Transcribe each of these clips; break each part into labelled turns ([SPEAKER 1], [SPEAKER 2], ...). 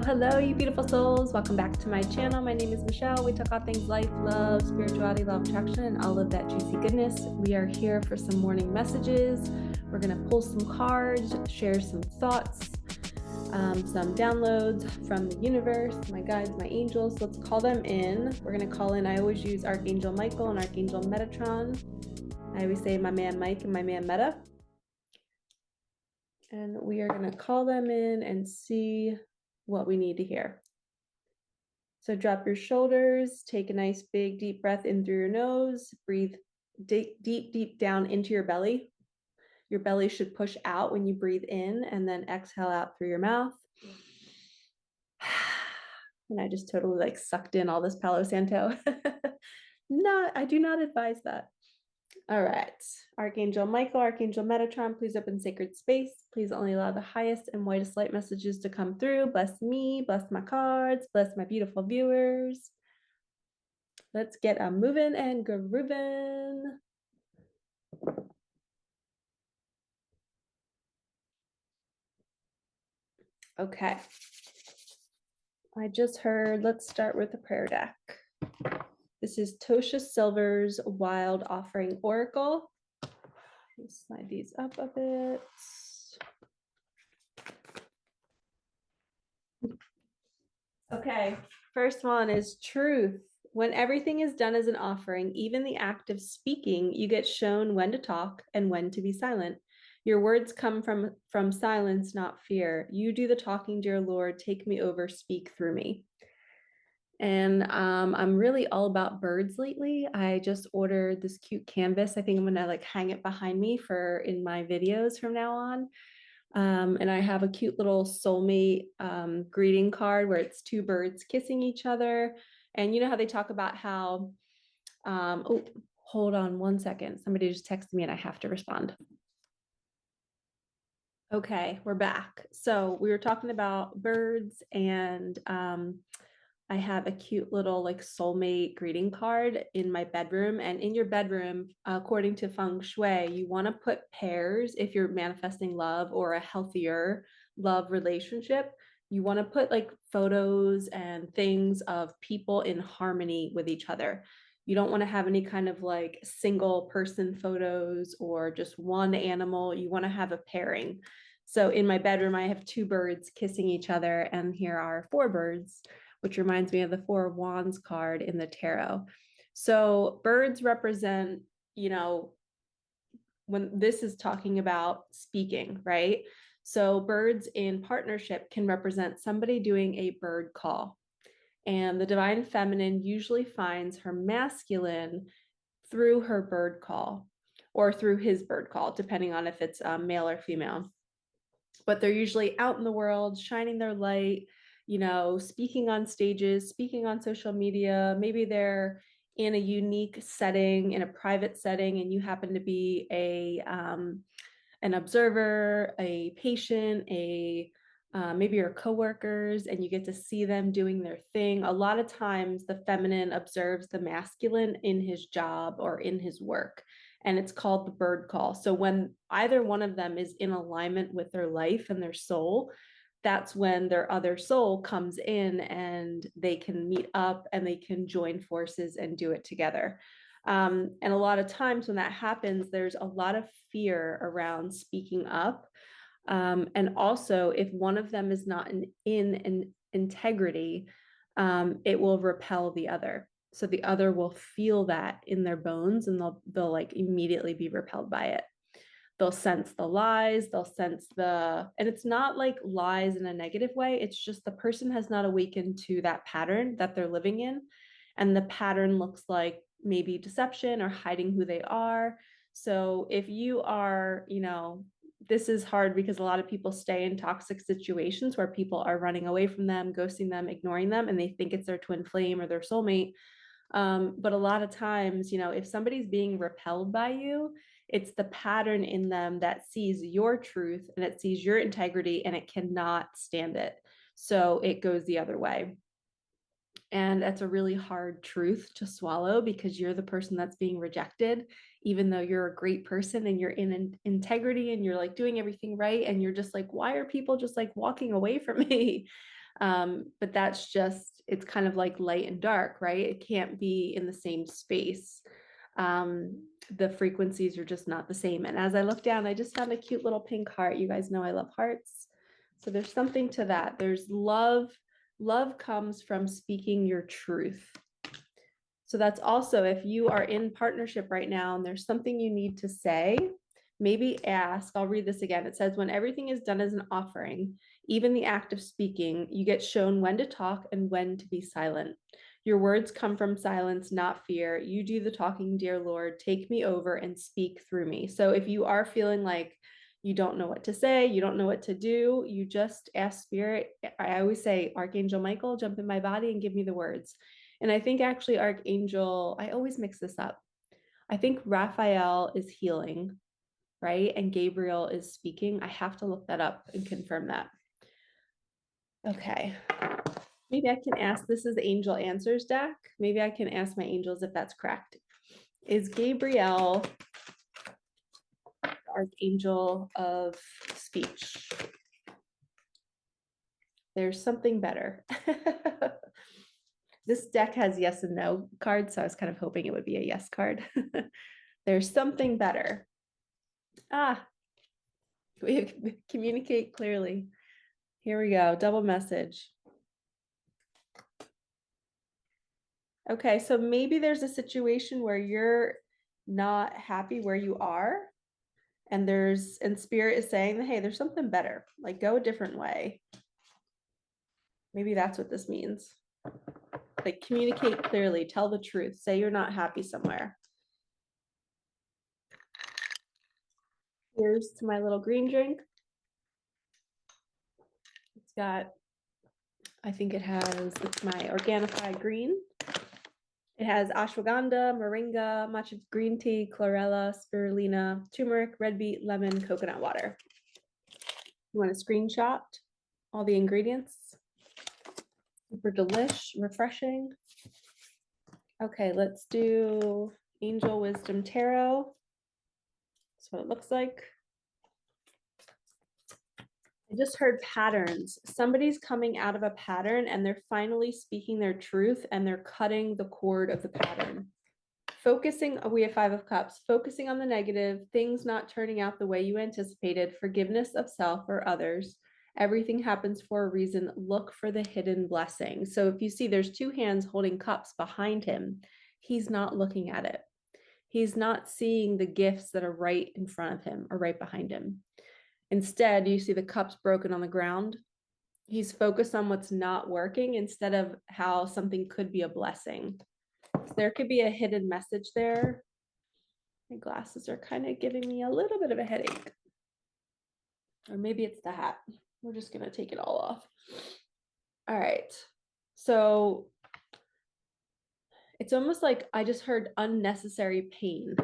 [SPEAKER 1] Hello, you beautiful souls. Welcome back to my channel. My name is Michelle. We talk all things life, love, spirituality, law of attraction, and all of that juicy goodness. We are here for some morning messages. We're going to pull some cards, share some thoughts, some downloads from the universe, my guides, my angels. Let's call them in. We're going to call in. I always use Archangel Michael and Archangel Metatron. I always say my man Mike and my man Meta. And we are going to call them in and see what we need to hear. So drop your shoulders, take a nice big deep breath in through your nose, breathe deep down into your belly. Your belly should push out when you breathe in, and then exhale out through your mouth. And I just totally sucked in all this Palo Santo. I do not advise that. All right, Archangel Michael, Archangel Metatron, please open sacred space. Please only allow the highest and whitest light messages to come through. Bless me, bless my cards, bless my beautiful viewers. Let's get a moving and grooving. Okay. I just heard, let's start with the prayer deck. This is Tosha Silver's Wild Offering Oracle. Slide these up a bit. Okay, first one is truth. When everything is done as an offering, even the act of speaking, you get shown when to talk and when to be silent. Your words come from silence, not fear. You do the talking, dear Lord. Take me over, speak through me. And I'm really all about birds lately. I just ordered this cute canvas. I think I'm gonna hang it behind me in my videos from now on. And I have a cute little soulmate greeting card where it's two birds kissing each other. And you know how they talk about how, oh, hold on one second. Somebody just texted me and I have to respond. Okay, we're back. So we were talking about birds, and I have a cute little soulmate greeting card in my bedroom. And in your bedroom, according to feng shui, you want to put pairs if you're manifesting love or a healthier love relationship. You want to put photos and things of people in harmony with each other. You don't want to have any kind of single person photos or just one animal. You want to have a pairing. So in my bedroom, I have two birds kissing each other, and here are four birds, which reminds me of the Four of Wands card in the tarot. So birds represent, when this is talking about speaking, right? So birds in partnership can represent somebody doing a bird call. And the divine feminine usually finds her masculine through her bird call or through his bird call, depending on if it's male or female. But they're usually out in the world, shining their light, speaking on stages, speaking on social media. Maybe they're in a unique setting, in a private setting, and you happen to be an observer, a patient, maybe your coworkers, and you get to see them doing their thing. A lot of times the feminine observes the masculine in his job or in his work, and it's called the bird call. So when either one of them is in alignment with their life and their soul, that's when their other soul comes in and they can meet up and they can join forces and do it together. And a lot of times when that happens, there's a lot of fear around speaking up. And also, if one of them is not in integrity, it will repel the other. So the other will feel that in their bones, and they'll immediately be repelled by it. They'll sense the lies, and it's not lies in a negative way. It's just the person has not awakened to that pattern that they're living in. And the pattern looks like maybe deception or hiding who they are. So if you are, this is hard because a lot of people stay in toxic situations where people are running away from them, ghosting them, ignoring them, and they think it's their twin flame or their soulmate. But a lot of times, if somebody's being repelled by you, it's the pattern in them that sees your truth and it sees your integrity and it cannot stand it. So it goes the other way. And that's a really hard truth to swallow because you're the person that's being rejected, even though you're a great person and you're in integrity and you're like doing everything right. And you're just like, why are people just like walking away from me? But that's just, it's kind of like light and dark, right? It can't be in the same space. The frequencies are just not the same. And as I look down, I just found a cute little pink heart. You guys know I love hearts. So there's something to that. There's love. Love comes from speaking your truth. So that's also, if you are in partnership right now and there's something you need to say, maybe ask. I'll read this again. It says, when everything is done as an offering, even the act of speaking, you get shown when to talk and when to be silent. Your words come from silence, not fear. You do the talking, dear Lord. Take me over and speak through me. So if you are feeling like you don't know what to say, you don't know what to do, you just ask Spirit. I always say, Archangel Michael, jump in my body and give me the words. And I think actually Archangel, I always mix this up. I think Raphael is healing, right? And Gabriel is speaking. I have to look that up and confirm that. Okay. Maybe I can ask, this is the Angel Answers deck. Maybe I can ask my angels if that's correct. Is Gabriel the Archangel of speech? There's something better. This deck has yes and no cards, so I was kind of hoping it would be a yes card. There's something better. We communicate clearly. Here we go, double message. Okay, so maybe there's a situation where you're not happy where you are, and Spirit is saying, hey, there's something better, like go a different way. Maybe that's what this means. Like communicate clearly, tell the truth, say you're not happy somewhere. Here's to my little green drink. It's got, I think it's my Organifi green. It has ashwagandha, moringa, matcha green tea, chlorella, spirulina, turmeric, red beet, lemon, coconut water. You want to screenshot all the ingredients? Super delish, refreshing. Okay, let's do Angel Wisdom Tarot. That's what it looks like. I just heard patterns. Somebody's coming out of a pattern and they're finally speaking their truth and they're cutting the cord of the pattern. Focusing, we have 5 of Cups, focusing on the negative, things not turning out the way you anticipated, forgiveness of self or others. Everything happens for a reason. Look for the hidden blessing. So if you see there's 2 hands holding cups behind him, he's not looking at it. He's not seeing the gifts that are right in front of him or right behind him. Instead, you see the cups broken on the ground. He's focused on what's not working instead of how something could be a blessing. So there could be a hidden message there. My glasses are kind of giving me a little bit of a headache. Or maybe it's the hat. We're just going to take it all off. All right. So it's almost like I just heard unnecessary pain.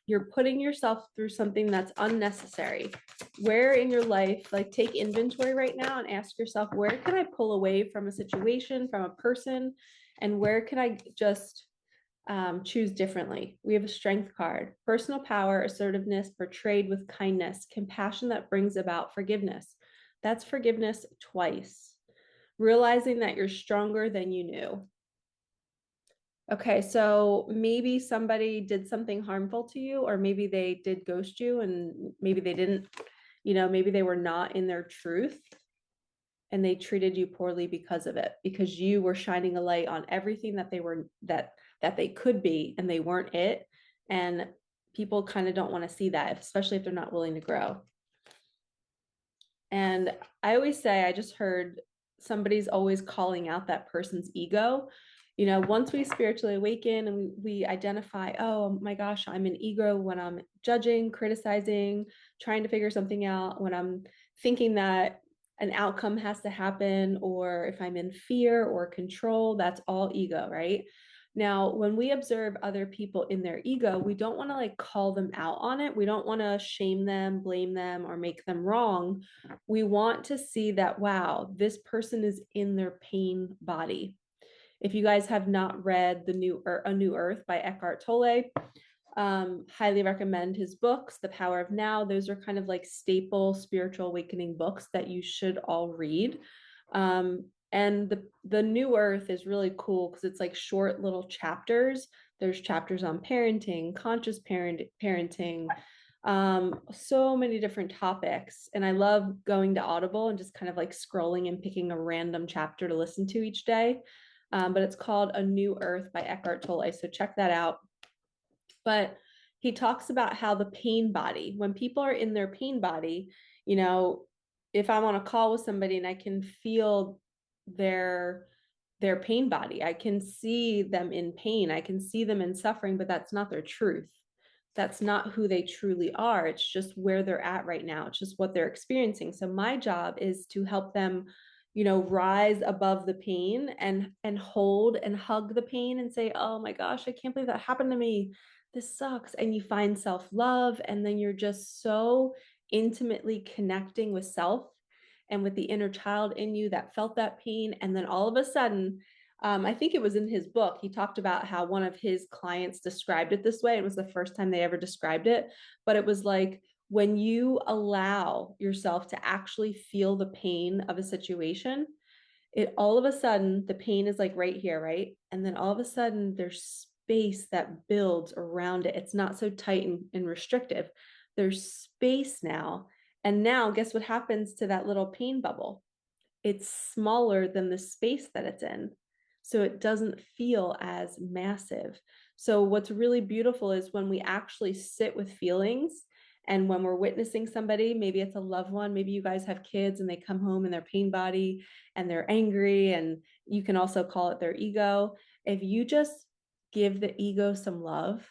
[SPEAKER 1] You're putting yourself through something that's unnecessary. Where in your life, like take inventory right now and ask yourself, where can I pull away from a situation, from a person, and where can I just choose differently? We have a strength card, personal power, assertiveness portrayed with kindness, compassion that brings about forgiveness. That's forgiveness twice. Realizing that you're stronger than you knew. Okay, so maybe somebody did something harmful to you, or maybe they did ghost you, and maybe they didn't, maybe they were not in their truth and they treated you poorly because of it, because you were shining a light on everything that they were, that they could be, and they weren't it. And people kind of don't want to see that, especially if they're not willing to grow. And I always say, I just heard somebody's always calling out that person's ego. Once we spiritually awaken and we identify, oh my gosh, I'm an ego when I'm judging, criticizing, trying to figure something out, when I'm thinking that an outcome has to happen, or if I'm in fear or control, that's all ego, right? Now, when we observe other people in their ego, we don't want to like call them out on it. We don't want to shame them, blame them, or make them wrong. We want to see that, wow, this person is in their pain body. If you guys have not read A New Earth by Eckhart Tolle, highly recommend his books, The Power of Now. Those are kind of like staple spiritual awakening books that you should all read. And the New Earth is really cool because it's like short little chapters. There's chapters on parenting, conscious parenting, so many different topics. And I love going to Audible and just kind of like scrolling and picking a random chapter to listen to each day. But it's called A New Earth by Eckhart Tolle. So check that out. But he talks about how the pain body, when people are in their pain body, you know, if I'm on a call with somebody and I can feel their their pain body, I can see them in pain, I can see them in suffering, but that's not their truth. That's not who they truly are. It's just where they're at right now. It's just what they're experiencing. So my job is to help them, rise above the pain and hold and hug the pain and say, "Oh my gosh, I can't believe that happened to me. This sucks." And you find self-love, and then you're just so intimately connecting with self and with the inner child in you that felt that pain. And then all of a sudden, I think it was in his book, he talked about how one of his clients described it this way. It was the first time they ever described it, but it was like when you allow yourself to actually feel the pain of a situation, it all of a sudden, the pain is like right here, right? And then all of a sudden, there's space that builds around it. It's not so tight and restrictive. There's space now. And now, guess what happens to that little pain bubble? It's smaller than the space that it's in. So it doesn't feel as massive. So what's really beautiful is when we actually sit with feelings and when we're witnessing somebody, maybe it's a loved one, maybe you guys have kids and they come home in their pain body and they're angry, and you can also call it their ego. If you just give the ego some love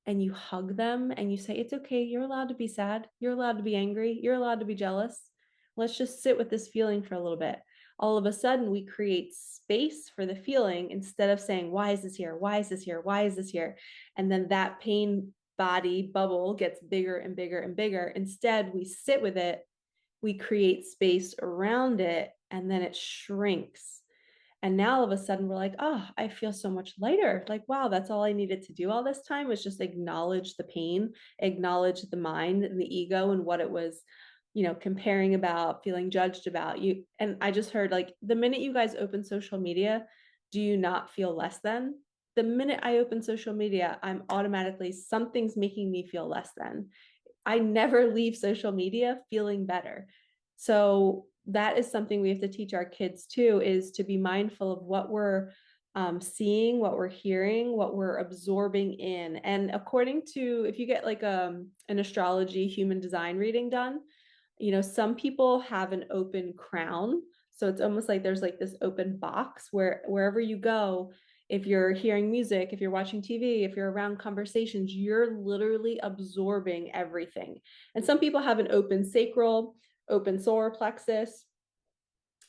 [SPEAKER 1] and you hug them and you say, "It's okay. You're allowed to be sad. You're allowed to be angry. You're allowed to be jealous. Let's just sit with this feeling for a little bit." All of a sudden, we create space for the feeling instead of saying, "Why is this here? Why is this here? Why is this here?" And then that pain body bubble gets bigger and bigger and bigger. Instead, we sit with it, we create space around it, and then it shrinks. And now all of a sudden we're like, "Oh, I feel so much lighter." Like, wow, that's all I needed to do all this time was just acknowledge the pain, acknowledge the mind and the ego and what it was, comparing about, feeling judged about you. And I just heard, like, the minute you guys open social media, do you not feel less than? The minute I open social media, I'm automatically, something's making me feel less than. I never leave social media feeling better. So that is something we have to teach our kids too, is to be mindful of what we're seeing, what we're hearing, what we're absorbing in. And according to, if you get like an astrology human design reading done, some people have an open crown. So it's almost like there's like this open box where wherever you go, if you're hearing music, if you're watching TV, if you're around conversations, you're literally absorbing everything. And some people have an open sacral, open solar plexus.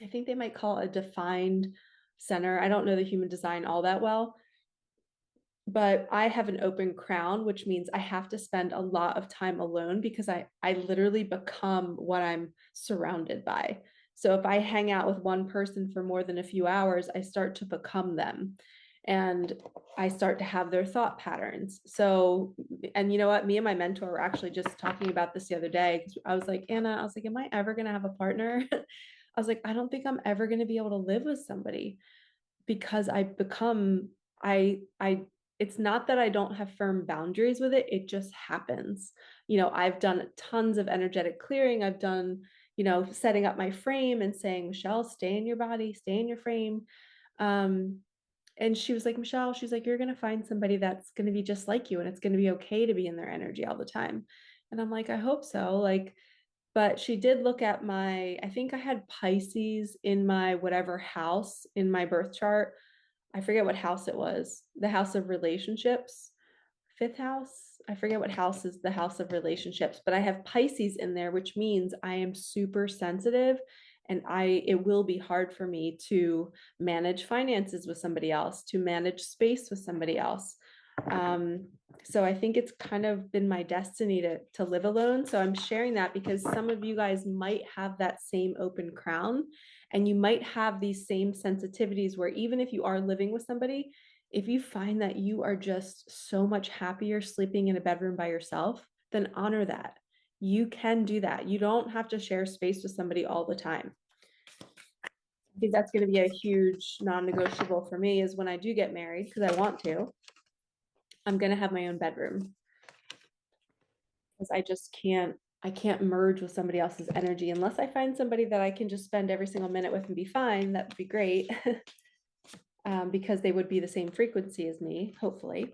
[SPEAKER 1] I think they might call it a defined center. I don't know the human design all that well, but I have an open crown, which means I have to spend a lot of time alone because I literally become what I'm surrounded by. So if I hang out with one person for more than a few hours, I start to become them and I start to have their thought patterns. So, and you know what? Me and my mentor were actually just talking about this the other day because I was like, "Anna, I was like, am I ever going to have a partner?" I was like, "I don't think I'm ever going to be able to live with somebody because I it's not that I don't have firm boundaries with it. It just happens. I've done tons of energetic clearing. I've done, setting up my frame and saying, "Michelle, stay in your body, stay in your frame." Um, and she was like, "Michelle," she's like, "you're going to find somebody that's going to be just like you and it's going to be okay to be in their energy all the time." And I'm like, "I hope so." Like, but she did look at I think I had Pisces in my whatever house in my birth chart. I forget what house it was, the house of relationships, fifth house. I forget what house is the house of relationships, but I have Pisces in there, which means I am super sensitive and it will be hard for me to manage finances with somebody else, to manage space with somebody else. So I think it's kind of been my destiny to live alone. So I'm sharing that because some of you guys might have that same open crown, and you might have these same sensitivities where even if you are living with somebody, if you find that you are just so much happier sleeping in a bedroom by yourself, then honor that. You can do that. You don't have to share space with somebody all the time. I think that's going to be a huge non-negotiable for me is when I do get married, because I want to, I'm going to have my own bedroom because I can't merge with somebody else's energy unless I find somebody that I can just spend every single minute with and be fine. That would be great. Because they would be the same frequency as me, hopefully.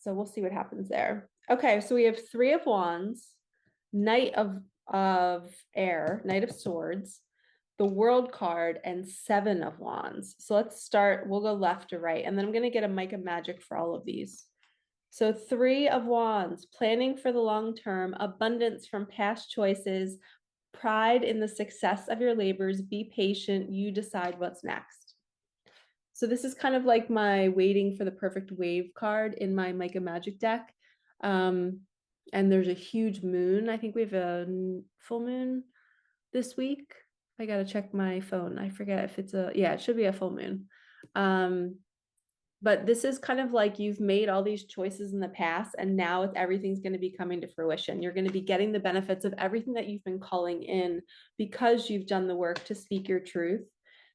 [SPEAKER 1] So we'll see what happens there. Okay, so we have 3 of Wands, Knight of Air, Knight of Swords, the World card, and 7 of Wands. So let's start, we'll go left to right, and then I'm going to get a Micah magic for all of these. So 3 of Wands, planning for the long term, abundance from past choices, pride in the success of your labors, be patient, you decide what's next. So this is kind of like my waiting for the perfect wave card in my Micah magic deck. And there's a huge moon. I think we have a full moon this week. I got to check my phone. I forget if it's yeah, it should be a full moon. But this is kind of like you've made all these choices in the past, and now everything's going to be coming to fruition. You're going to be getting the benefits of everything that you've been calling in because you've done the work to speak your truth,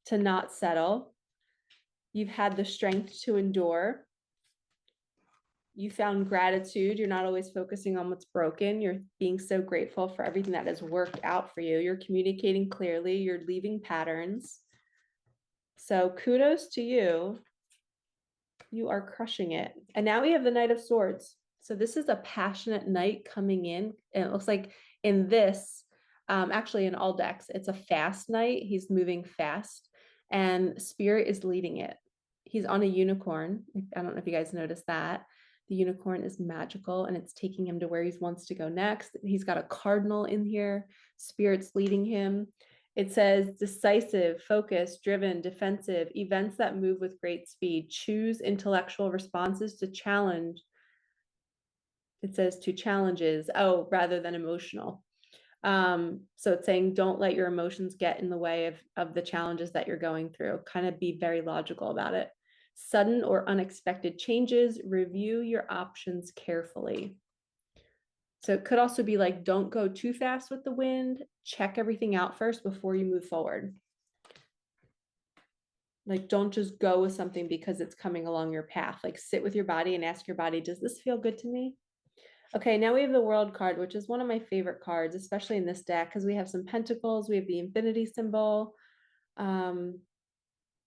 [SPEAKER 1] to not settle. You've had the strength to endure. You found gratitude. You're not always focusing on what's broken. You're being so grateful for everything that has worked out for you. You're communicating clearly. You're leaving patterns. So kudos to you. You are crushing it. And now we have the Knight of Swords. So this is a passionate knight coming in. And it looks like in this, actually in all decks, it's a fast knight. He's moving fast and Spirit is leading it. He's on a unicorn. I don't know if you guys noticed that. The unicorn is magical and it's taking him to where he wants to go next. He's got a cardinal in here. Spirit's leading him. It says decisive, focused, driven, defensive, events that move with great speed. Choose intellectual responses to challenge. It says to challenges, rather than emotional. So it's saying don't let your emotions get in the way of the challenges that you're going through. Kind of be very logical about it. Sudden or unexpected changes, review your options carefully. So it could also be like, don't go too fast with the wind. Check everything out first before you move forward. Like, don't just go with something because it's coming along your path. Like, sit with your body and ask your body, does this feel good to me? Okay, now we have the World card, which is one of my favorite cards, especially in this deck, because we have some pentacles, we have the infinity symbol.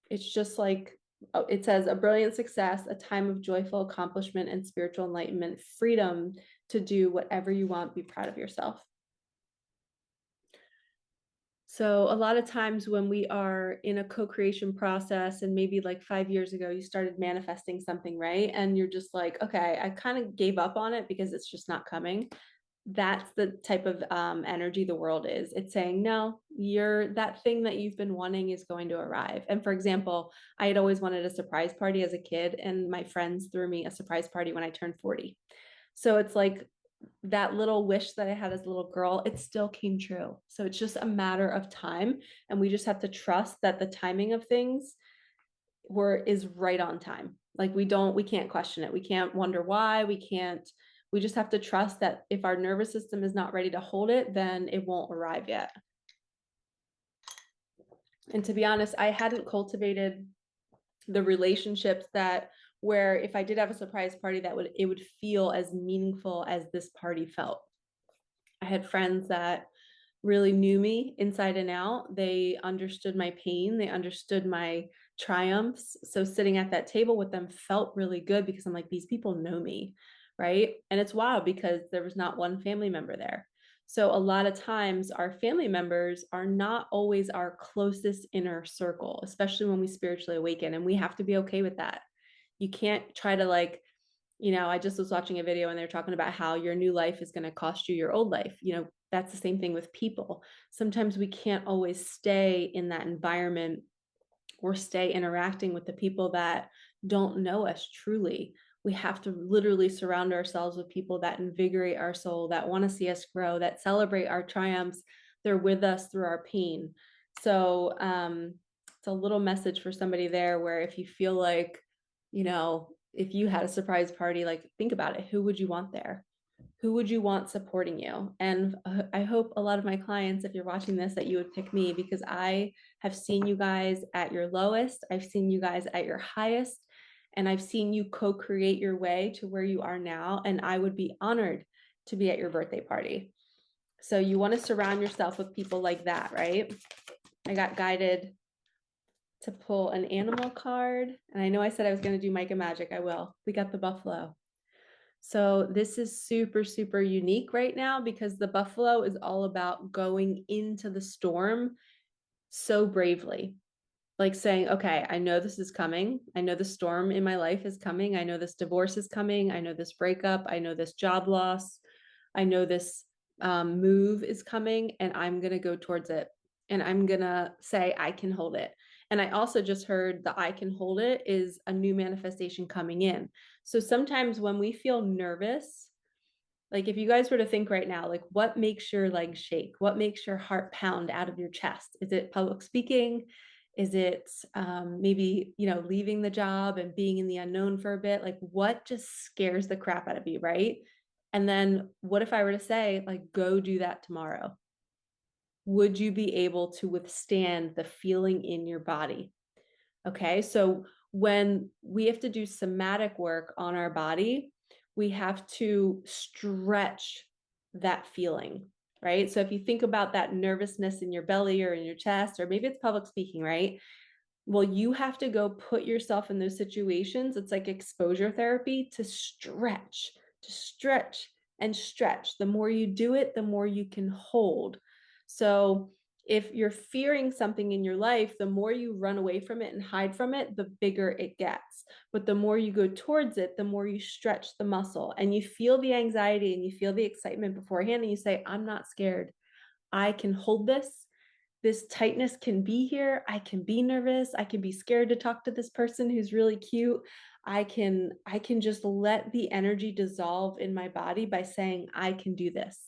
[SPEAKER 1] It's just like, it says a brilliant success, a time of joyful accomplishment and spiritual enlightenment, freedom to do whatever you want, be proud of yourself. So a lot of times when we are in a co-creation process and maybe like 5 years ago, you started manifesting something, right? And you're just like, okay, I kind of gave up on it because it's just not coming. That's the type of energy the world is. It's saying, no, that thing that you've been wanting is going to arrive. And for example, I had always wanted a surprise party as a kid, and my friends threw me a surprise party when I turned 40. So it's like that little wish that I had as a little girl, it still came true. So it's just a matter of time. And we just have to trust that the timing of things is right on time. Like we can't question it. We can't wonder why. We just have to trust that if our nervous system is not ready to hold it, then it won't arrive yet. And to be honest, I hadn't cultivated the relationships that where if I did have a surprise party, it would feel as meaningful as this party felt. I had friends that really knew me inside and out. They understood my pain. They understood my triumphs. So sitting at that table with them felt really good because I'm like, these people know me, right? And it's wild because there was not one family member there. So a lot of times our family members are not always our closest inner circle, especially when we spiritually awaken. And we have to be okay with that. You can't try to I just was watching a video and they're talking about how your new life is going to cost you your old life. That's the same thing with people. Sometimes we can't always stay in that environment or stay interacting with the people that don't know us truly. We have to literally surround ourselves with people that invigorate our soul, that want to see us grow, that celebrate our triumphs. They're with us through our pain. So it's a little message for somebody there where if you feel like, if you had a surprise party, like think about it. Who would you want there? Who would you want supporting you? And I hope a lot of my clients, if you're watching this, that you would pick me, because I have seen you guys at your lowest. I've seen you guys at your highest, and I've seen you co-create your way to where you are now. And I would be honored to be at your birthday party. So you want to surround yourself with people like that, right? I got guided to pull an animal card. And I know I said I was going to do Micah magic. I will. We got the buffalo. So this is super, super unique right now because the buffalo is all about going into the storm so bravely. Like saying, okay, I know this is coming. I know the storm in my life is coming. I know this divorce is coming. I know this breakup. I know this job loss. I know this move is coming, and I'm going to go towards it. And I'm going to say, I can hold it. And I also just heard the I can hold it is a new manifestation coming in. So sometimes when we feel nervous, like if you guys were to think right now, like what makes your legs shake? What makes your heart pound out of your chest? Is it public speaking? Is it maybe, leaving the job and being in the unknown for a bit? Like what just scares the crap out of you, right? And then what if I were to say, like, go do that tomorrow? Would you be able to withstand the feeling in your body? Okay. So when we have to do somatic work on our body, we have to stretch that feeling, right? So if you think about that nervousness in your belly or in your chest, or maybe it's public speaking, right? Well, you have to go put yourself in those situations. It's like exposure therapy to stretch and stretch. The more you do it, the more you can hold. So if you're fearing something in your life, the more you run away from it and hide from it, the bigger it gets. But the more you go towards it, the more you stretch the muscle and you feel the anxiety and you feel the excitement beforehand. And you say, I'm not scared. I can hold this. This tightness can be here. I can be nervous. I can be scared to talk to this person who's really cute. I can just let the energy dissolve in my body by saying, I can do this.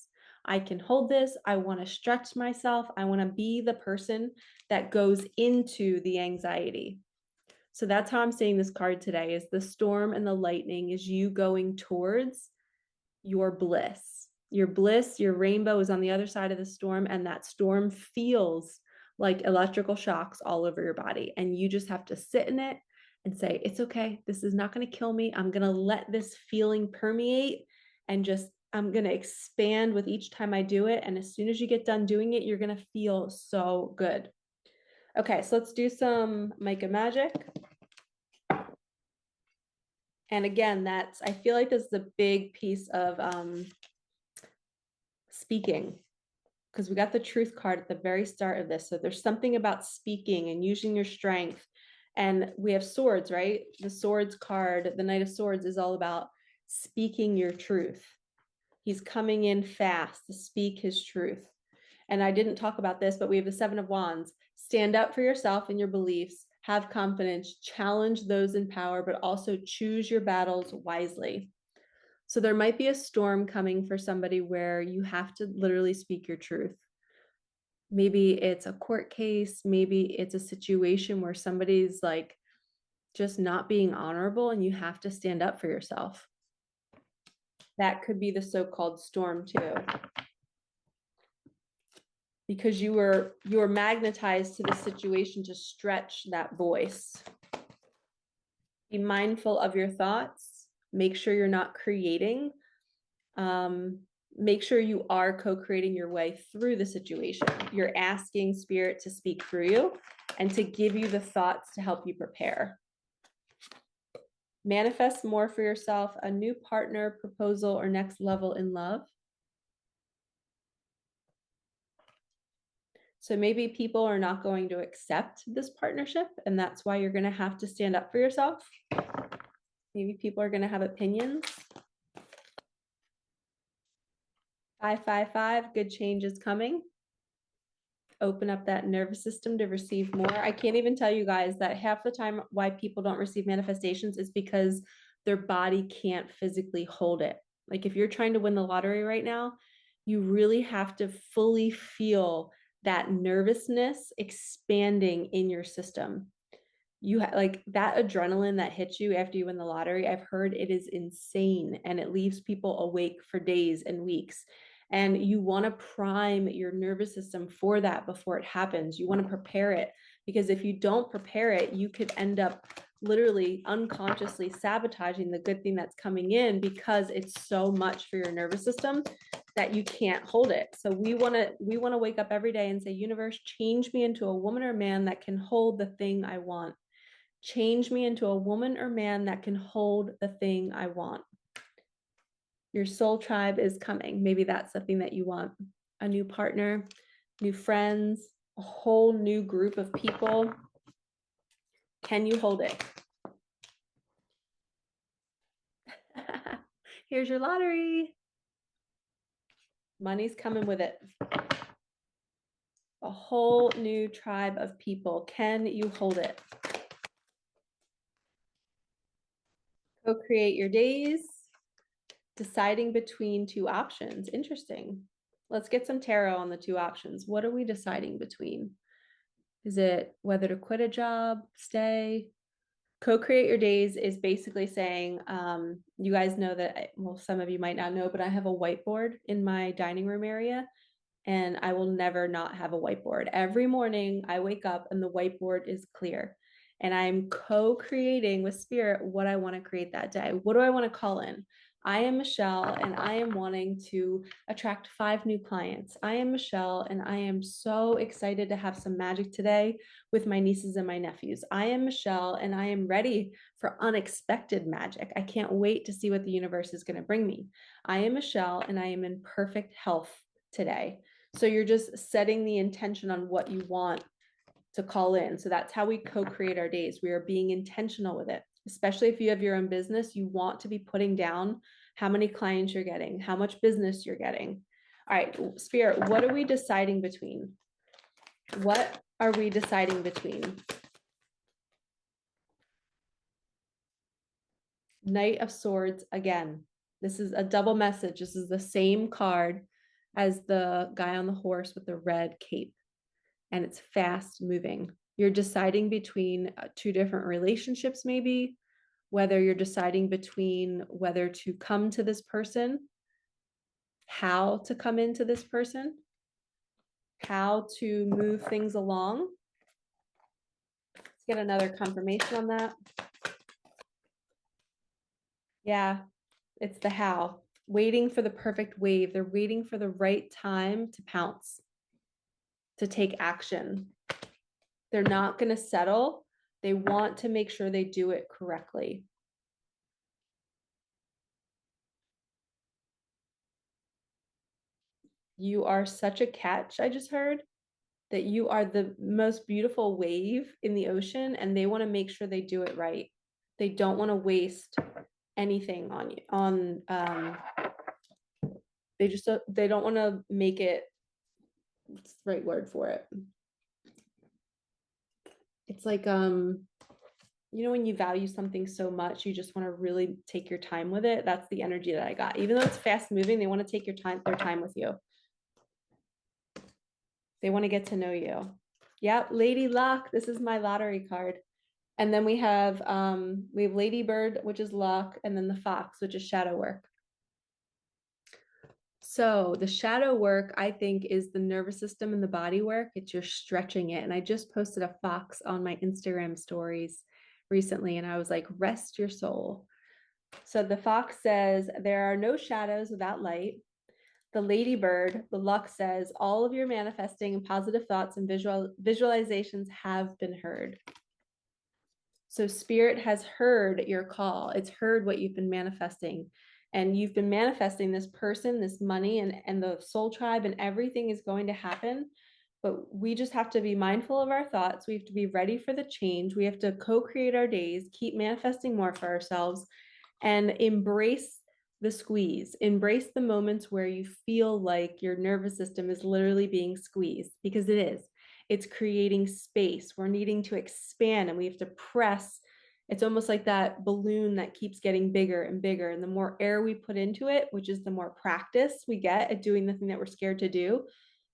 [SPEAKER 1] I can hold this. I want to stretch myself. I want to be the person that goes into the anxiety. So that's how I'm seeing this card today is the storm and the lightning is you going towards your bliss. Your bliss, your rainbow is on the other side of the storm, and that storm feels like electrical shocks all over your body. And you just have to sit in it and say, it's okay. This is not going to kill me. I'm going to let this feeling permeate and just, I'm going to expand with each time I do it. And as soon as you get done doing it, you're going to feel so good. Okay, so let's do some Micah magic. And again, I feel like this is a big piece of speaking, because we got the truth card at the very start of this. So there's something about speaking and using your strength. And we have swords, right? The swords card, the Knight of Swords, is all about speaking your truth. He's coming in fast to speak his truth. And I didn't talk about this, but we have the Seven of Wands. Stand up for yourself and your beliefs, have confidence, challenge those in power, but also choose your battles wisely. So there might be a storm coming for somebody where you have to literally speak your truth. Maybe it's a court case, maybe it's a situation where somebody's like just not being honorable and you have to stand up for yourself. That could be the so-called storm too. Because you were magnetized to the situation to stretch that voice. Be mindful of your thoughts. Make sure you're not creating. Make sure you are co-creating your way through the situation. You're asking spirit to speak through you and to give you the thoughts to help you prepare. Manifest more for yourself, a new partner, proposal, or next level in love. So maybe people are not going to accept this partnership, and that's why you're going to have to stand up for yourself. Maybe people are going to have opinions. 555, good change is coming. Open up that nervous system to receive more. I can't even tell you guys that half the time why people don't receive manifestations is because their body can't physically hold it. Like if you're trying to win the lottery right now, you really have to fully feel that nervousness expanding in your system. Like that adrenaline that hits you after you win the lottery. I've heard it is insane and it leaves people awake for days and weeks. And you want to prime your nervous system for that before it happens. You want to prepare it, because if you don't prepare it, you could end up literally unconsciously sabotaging the good thing that's coming in, because it's so much for your nervous system that you can't hold it. So we want to wake up every day and say, universe, change me into a woman or man that can hold the thing I want. Change me into a woman or man that can hold the thing I want. Your soul tribe is coming. Maybe that's the thing that you want. A new partner, new friends, a whole new group of people. Can you hold it? Here's your lottery. Money's coming with it. A whole new tribe of people. Can you hold it? Co-create your days. Deciding between two options. Interesting. Let's get some tarot on the two options. What are we deciding between? Is it whether to quit a job, stay? Co-create your days is basically saying, you guys know that, well, some of you might not know, but I have a whiteboard in my dining room area, and I will never not have a whiteboard. Every morning I wake up and the whiteboard is clear, and I'm co-creating with spirit what I want to create that day. What do I want to call in? I am Michelle and I am wanting to attract 5 new clients. I am Michelle and I am so excited to have some magic today with my nieces and my nephews. I am Michelle and I am ready for unexpected magic. I can't wait to see what the universe is going to bring me. I am Michelle and I am in perfect health today. So you're just setting the intention on what you want to call in. So that's how we co-create our days. We are being intentional with it. Especially if you have your own business, you want to be putting down how many clients you're getting, how much business you're getting. All right, Spirit, what are we deciding between? What are we deciding between? Knight of Swords again. This is a double message. This is the same card as the guy on the horse with the red cape, and it's fast moving. You're deciding between 2 different relationships, maybe, whether you're deciding between whether to come to this person, how to come into this person, how to move things along. Let's get another confirmation on that. Yeah, it's the how. Waiting for the perfect wave. They're waiting for the right time to pounce, to take action. They're not going to settle. They want to make sure they do it correctly. You are such a catch, I just heard, that you are the most beautiful wave in the ocean, and they want to make sure they do it right. They don't want to waste anything on you. They don't want to make it, what's the right word for it? It's like when you value something so much, you just want to really take your time with it. That's the energy that I got. Even though it's fast moving, they want to take their time with you. They want to get to know you. Yep, Lady Luck. This is my lottery card. And then we have Ladybird, which is luck, and then the fox, which is shadow work. So the shadow work, I think, is the nervous system and the body work. It's you're stretching it. And I just posted a fox on my Instagram stories recently, and I was like, rest your soul. So the fox says, there are no shadows without light. The ladybird, the luck, says, all of your manifesting and positive thoughts and visualizations have been heard. So spirit has heard your call. It's heard what you've been manifesting. And you've been manifesting this person, this money, and the soul tribe, and everything is going to happen. But we just have to be mindful of our thoughts. We have to be ready for the change. We have to co-create our days, keep manifesting more for ourselves, and embrace the squeeze. Embrace the moments where you feel like your nervous system is literally being squeezed, because it is. It's creating space. We're needing to expand, and we have to press It's almost like that balloon that keeps getting bigger and bigger. And the more air we put into it, which is the more practice we get at doing the thing that we're scared to do,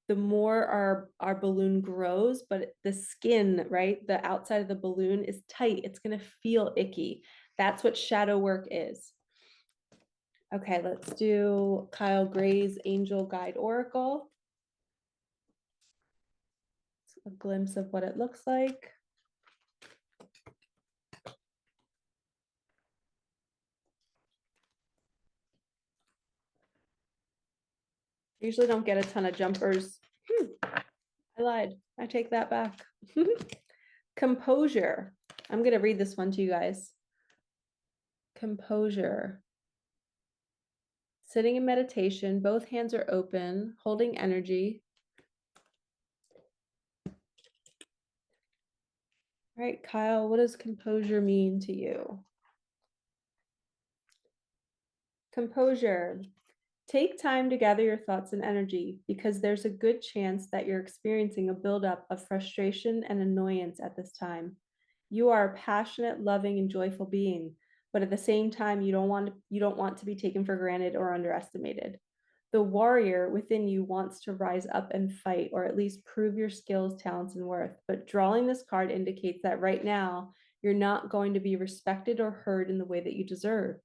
[SPEAKER 1] the more our balloon grows, but the skin, right? The outside of the balloon is tight. It's going to feel icky. That's what shadow work is. Okay, let's do Kyle Gray's Angel Guide Oracle. A glimpse of what it looks like. I usually don't get a ton of jumpers. I lied. I take that back. Composure. I'm going to read this one to you guys. Composure. Sitting in meditation, both hands are open, holding energy. All right, Kyle, what does composure mean to you? Composure. Take time to gather your thoughts and energy because there's a good chance that you're experiencing a buildup of frustration and annoyance at this time. You are a passionate, loving, and joyful being, but at the same time, you don't want to be taken for granted or underestimated. The warrior within you wants to rise up and fight, or at least prove your skills, talents, and worth. But drawing this card indicates that right now, you're not going to be respected or heard in the way that you deserve.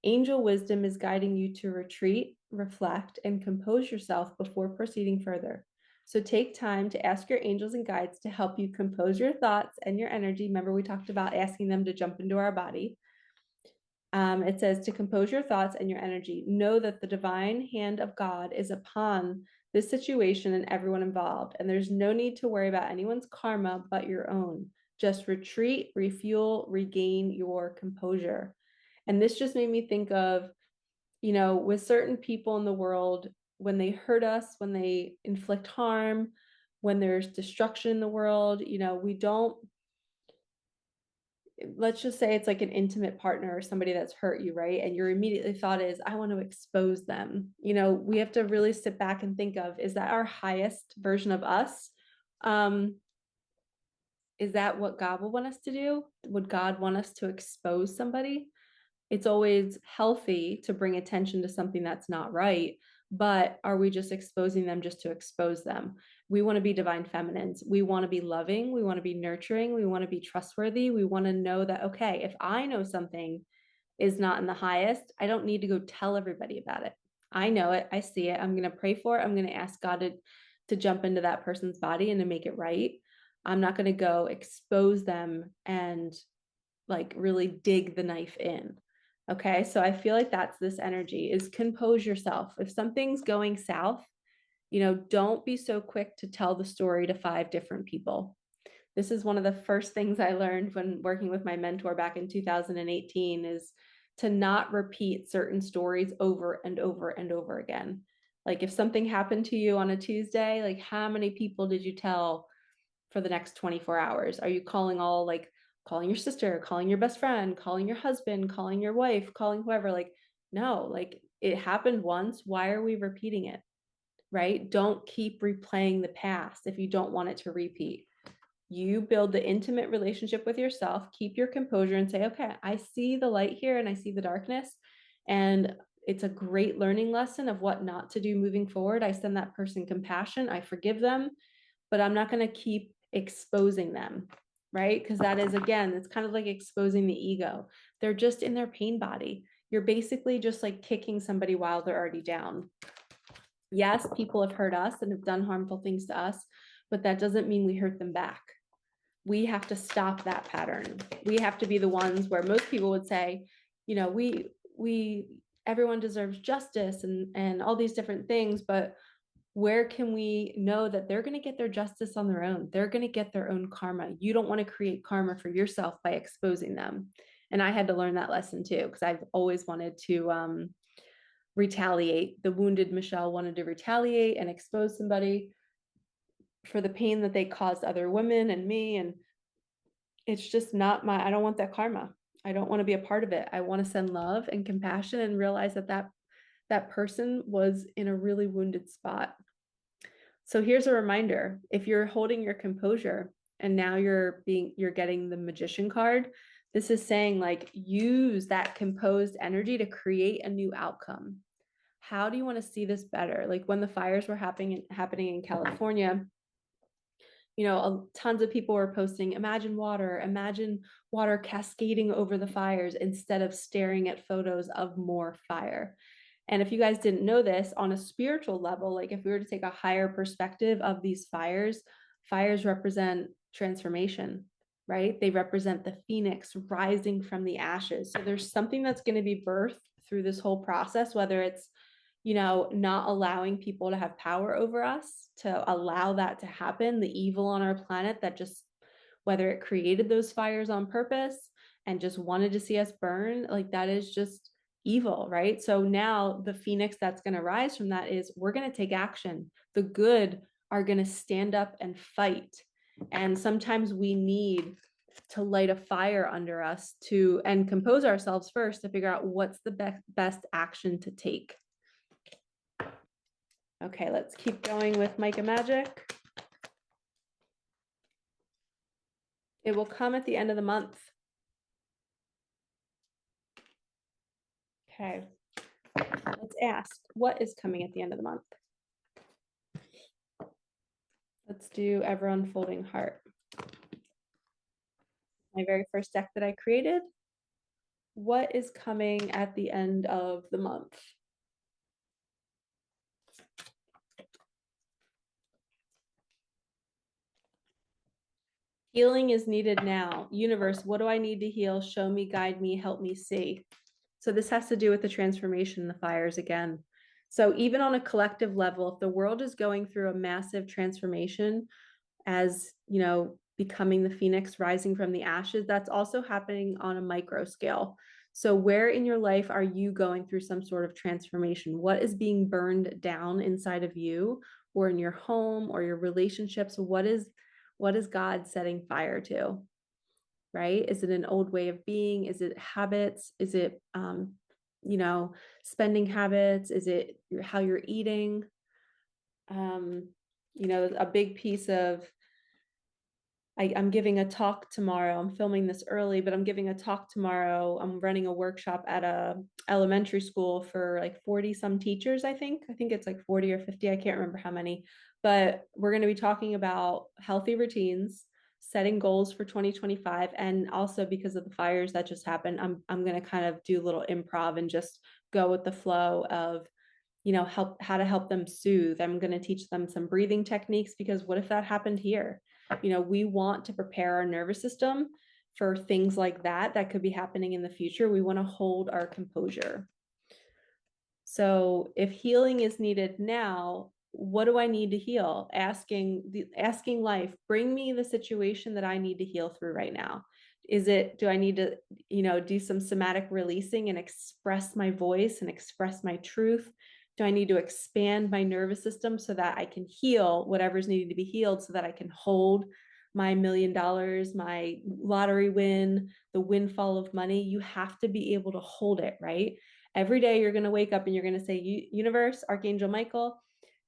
[SPEAKER 1] Angel wisdom is guiding you to retreat, reflect, and compose yourself before proceeding further. So take time to ask your angels and guides to help you compose your thoughts and your energy. Remember, we talked about asking them to jump into our body. It says to compose your thoughts and your energy. Know that the divine hand of God is upon this situation and everyone involved, and there's no need to worry about anyone's karma but your own. Just retreat, refuel, regain your composure. And this just made me think of, with certain people in the world, when they hurt us, when they inflict harm, when there's destruction in the world, we don't, let's just say it's like an intimate partner or somebody that's hurt you, right? And your immediate thought is, I want to expose them. We have to really sit back and think of, is that our highest version of us? Is that what God would want us to do? Would God want us to expose somebody? It's always healthy to bring attention to something that's not right, but are we just exposing them just to expose them? We want to be divine feminines. We want to be loving. We want to be nurturing. We want to be trustworthy. We want to know that, okay, if I know something is not in the highest, I don't need to go tell everybody about it. I know it. I see it. I'm going to pray for it. I'm going to ask God to jump into that person's body and to make it right. I'm not going to go expose them and like really dig the knife in. Okay, so I feel like that's this energy is compose yourself. If something's going south, don't be so quick to tell the story to 5 different people. This is one of the first things I learned when working with my mentor back in 2018 is to not repeat certain stories over and over and over again. Like if something happened to you on a Tuesday, like how many people did you tell for the next 24 hours? Are you calling calling your sister, calling your best friend, calling your husband, calling your wife, calling whoever? Like, no, like it happened once. Why are we repeating it? Right? Don't keep replaying the past if you don't want it to repeat. You build the intimate relationship with yourself, keep your composure and say, okay, I see the light here and I see the darkness. And it's a great learning lesson of what not to do moving forward. I send that person compassion. I forgive them, but I'm not going to keep exposing them, right? Because that is, again, it's kind of like exposing the ego. They're just in their pain body. You're basically just like kicking somebody while they're already down. Yes, people have hurt us and have done harmful things to us, but that doesn't mean we hurt them back. We have to stop that pattern. We have to be the ones where most people would say, we everyone deserves justice and all these different things, but where can we know that they're going to get their justice on their own? They're going to get their own karma. You don't want to create karma for yourself by exposing them. And I had to learn that lesson too, because I've always wanted to retaliate. The wounded Michelle wanted to retaliate and expose somebody for the pain that they caused other women and me. And it's just not I don't want that karma. I don't want to be a part of it. I want to send love and compassion and realize that person was in a really wounded spot. So here's a reminder. If you're holding your composure and now you're getting the magician card, This is saying like use that composed energy to create a new outcome. How do you want to see this better? Like when the fires were happening in California, tons of people were posting, imagine water cascading over the fires instead of staring at photos of more fire. And if you guys didn't know this, on a spiritual level, like if we were to take a higher perspective of these fires, fires represent transformation, right? They represent the phoenix rising from the ashes. So there's something that's going to be birthed through this whole process, whether it's not allowing people to have power over us, to allow that to happen, the evil on our planet that just, whether it created those fires on purpose and just wanted to see us burn, like that is just evil, right? So now the phoenix that's going to rise from that is we're going to take action. The good are going to stand up and fight. And sometimes we need to light a fire under us and compose ourselves first to figure out what's the best action to take. Okay, let's keep going with Micah Magic. It will come at the end of the month. Okay, let's ask, what is coming at the end of the month? Let's do Ever Unfolding Heart. My very first deck that I created. What is coming at the end of the month? Healing is needed now. Universe, what do I need to heal? Show me, guide me, help me see. So this has to do with the transformation, the fires again. So even on a collective level, if the world is going through a massive transformation, as becoming the phoenix rising from the ashes, that's also happening on a micro scale. So where in your life are you going through some sort of transformation? What is being burned down inside of you or in your home or your relationships? What is God setting fire to? Right? Is it an old way of being? Is it habits? Is it spending habits? Is it how you're eating? A big piece of I'm giving a talk tomorrow. I'm filming this early, but I'm giving a talk tomorrow. I'm running a workshop at a elementary school for like 40 some teachers, I think. I think it's like 40 or 50. I can't remember how many. But we're going to be talking about healthy routines, setting goals for 2025, and also because of the fires that just happened, I'm going to kind of do a little improv and just go with the flow of how to help them soothe. I'm going to teach them some breathing techniques, because what if that happened here? We want to prepare our nervous system for things like that could be happening in the future. We want to hold our composure. So if healing is needed now, what do I need to heal? Asking life, bring me the situation that I need to heal through right now. Do I need to, do some somatic releasing and express my voice and express my truth? Do I need to expand my nervous system so that I can heal whatever's needed to be healed, so that I can hold my $1 million, my lottery win, the windfall of money? You have to be able to hold it, right? Every day you're going to wake up and you're going to say, universe, Archangel Michael,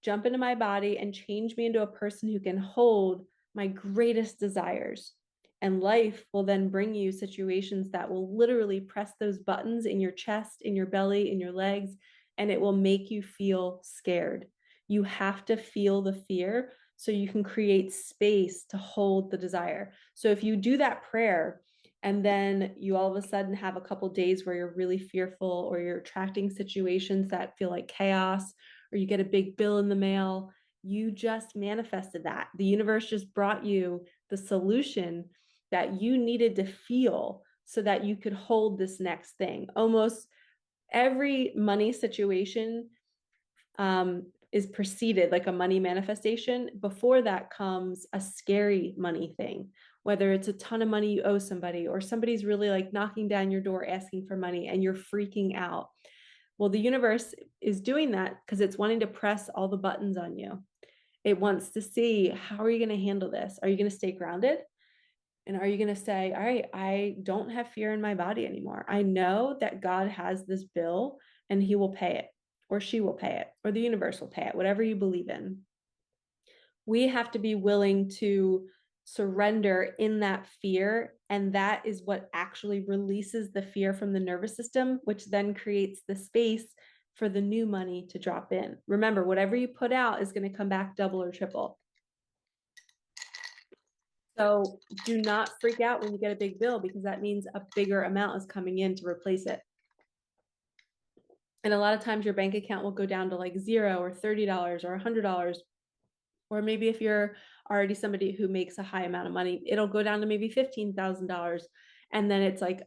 [SPEAKER 1] jump into my body and change me into a person who can hold my greatest desires. And life will then bring you situations that will literally press those buttons in your chest, in your belly, in your legs, and it will make you feel scared. You have to feel the fear so you can create space to hold the desire. So if you do that prayer, and then you all of a sudden have a couple days where you're really fearful, or you're attracting situations that feel like chaos, or you get a big bill in the mail, you just manifested that. The universe just brought you the solution that you needed to feel so that you could hold this next thing. Almost every money situation is preceded, like a money manifestation. Before that comes a scary money thing, whether it's a ton of money you owe somebody, or somebody's really like knocking down your door asking for money and you're freaking out. Well, the universe is doing that because it's wanting to press all the buttons on you. It wants to see, how are you going to handle this? Are you going to stay grounded? And are you going to say, all right, I don't have fear in my body anymore. I know that God has this bill and he will pay it, or she will pay it, or the universe will pay it, whatever you believe in. We have to be willing to surrender in that fear. And that is what actually releases the fear from the nervous system, which then creates the space for the new money to drop in. Remember, whatever you put out is going to come back double or triple. So do not freak out when you get a big bill, because that means a bigger amount is coming in to replace it. And a lot of times your bank account will go down to like $0 or $30 or $100. Or maybe if you're already somebody who makes a high amount of money, it'll go down to maybe $15,000. And then it's like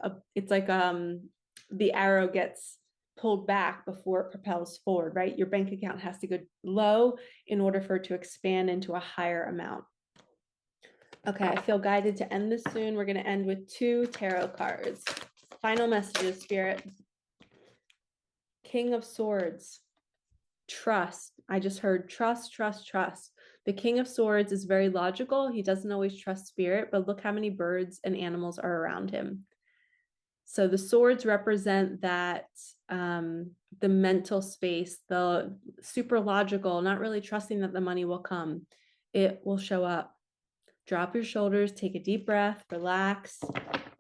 [SPEAKER 1] the arrow gets pulled back before it propels forward, right? Your bank account has to go low in order for it to expand into a higher amount. Okay, I feel guided to end this soon. We're going to end with 2 tarot cards. Final messages, Spirit. King of Swords. Trust. I just heard trust, trust, trust. The King of Swords is very logical. He doesn't always trust spirit, but look how many birds and animals are around him. So the swords represent that the mental space, the super logical, not really trusting that the money will come. It will show up. Drop your shoulders, take a deep breath, relax.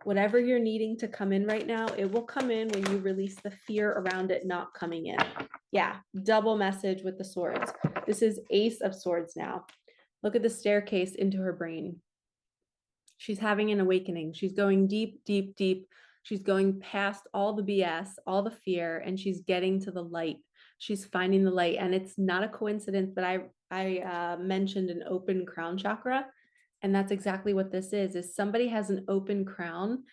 [SPEAKER 1] Whatever you're needing to come in right now, it will come in when you release the fear around it not coming in. Yeah, double message with the swords. This is Ace of Swords now. Look at the staircase into her brain. She's having an awakening. She's going deep, deep, deep. She's going past all the BS, all the fear, and she's getting to the light. She's finding the light. And it's not a coincidence that I mentioned an open crown chakra. And that's exactly what this is somebody has an open crown,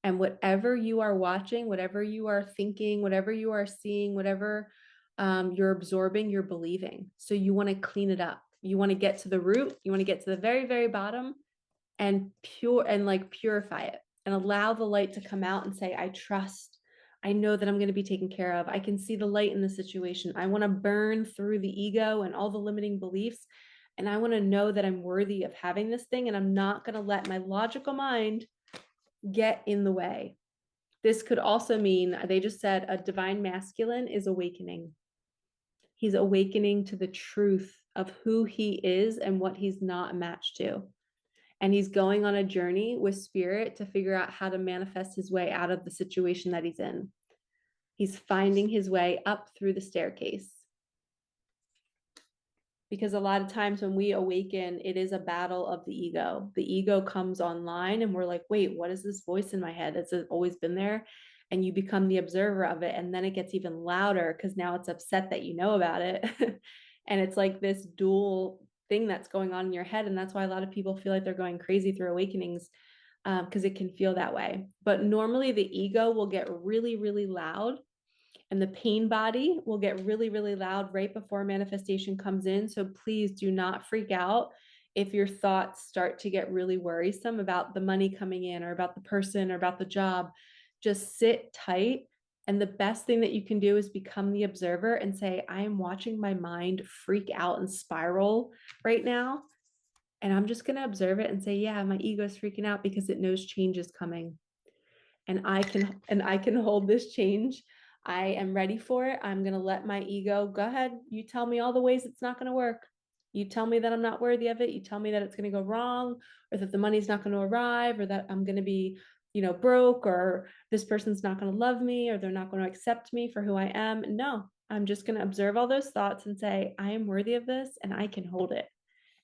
[SPEAKER 1] and whatever you are watching, whatever you are thinking, whatever you are seeing, whatever you're absorbing, you're believing. So you want to clean it up. You want to get to the root. You want to get to the very, very bottom and purify it and allow the light to come out and say, I trust. I know that I'm going to be taken care of. I can see the light in the situation. I want to burn through the ego and all the limiting beliefs. And I want to know that I'm worthy of having this thing. And I'm not going to let my logical mind get in the way. This could also mean, they just said, a divine masculine is awakening. He's awakening to the truth of who he is and what he's not matched to. And he's going on a journey with spirit to figure out how to manifest his way out of the situation that he's in. He's finding his way up through the staircase. Because a lot of times when we awaken, it is a battle of the ego. The ego comes online and we're like, wait, what is this voice in my head? It's always been there. And you become the observer of it. And then it gets even louder because now it's upset that you know about it. And it's like this dual thing that's going on in your head. And that's why a lot of people feel like they're going crazy through awakenings, because it can feel that way. But normally the ego will get really, really loud. And the pain body will get really, really loud right before manifestation comes in. So please do not freak out if your thoughts start to get really worrisome about the money coming in or about the person or about the job. Just sit tight. And the best thing that you can do is become the observer and say, I am watching my mind freak out and spiral right now. And I'm just going to observe it and say, yeah, my ego is freaking out because it knows change is coming. And I can hold this change. I am ready for it. I'm going to let my ego go ahead. You tell me all the ways it's not going to work. You tell me that I'm not worthy of it. You tell me that it's going to go wrong, or that the money's not going to arrive, or that I'm going to be, broke, or this person's not going to love me, or they're not going to accept me for who I am. No, I'm just going to observe all those thoughts and say, I am worthy of this and I can hold it.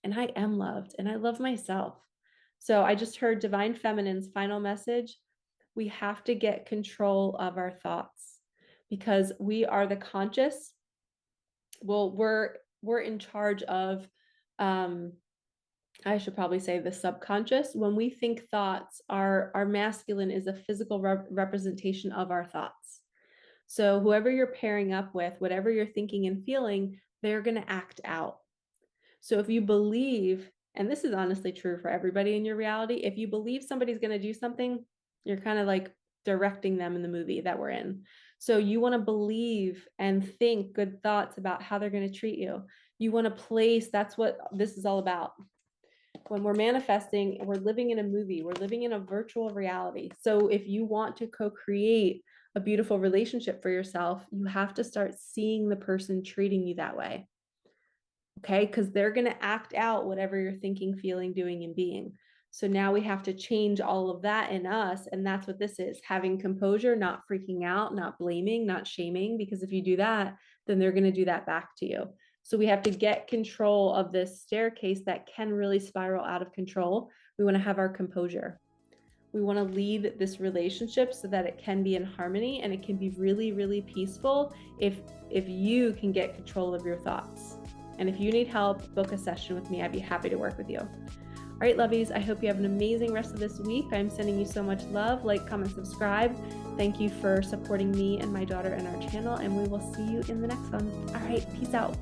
[SPEAKER 1] And I am loved and I love myself. So I just heard Divine Feminine's final message. We have to get control of our thoughts, because we are the conscious. Well, we're in charge of, I should probably say the subconscious. When we think thoughts, our masculine is a physical representation of our thoughts. So whoever you're pairing up with, whatever you're thinking and feeling, they're going to act out. So if you believe, and this is honestly true for everybody in your reality, if you believe somebody's going to do something, you're kind of like directing them in the movie that we're in. So you want to believe and think good thoughts about how they're going to treat you. You want to place, that's what this is all about. When we're manifesting, we're living in a movie, we're living in a virtual reality. So if you want to co-create a beautiful relationship for yourself, you have to start seeing the person treating you that way. Okay, because they're going to act out whatever you're thinking, feeling, doing, and being. So now we have to change all of that in us. And that's what this is: having composure, not freaking out, not blaming, not shaming, because if you do that, then they're going to do that back to you. So we have to get control of this staircase that can really spiral out of control. We want to have our composure. We want to lead this relationship so that it can be in harmony, and it can be really, really peaceful if you can get control of your thoughts. And if you need help, book a session with me. I'd be happy to work with you. All right, lovies, I hope you have an amazing rest of this week. I'm sending you so much love. Like, comment, subscribe. Thank you for supporting me and my daughter and our channel, and we will see you in the next one. All right, peace out.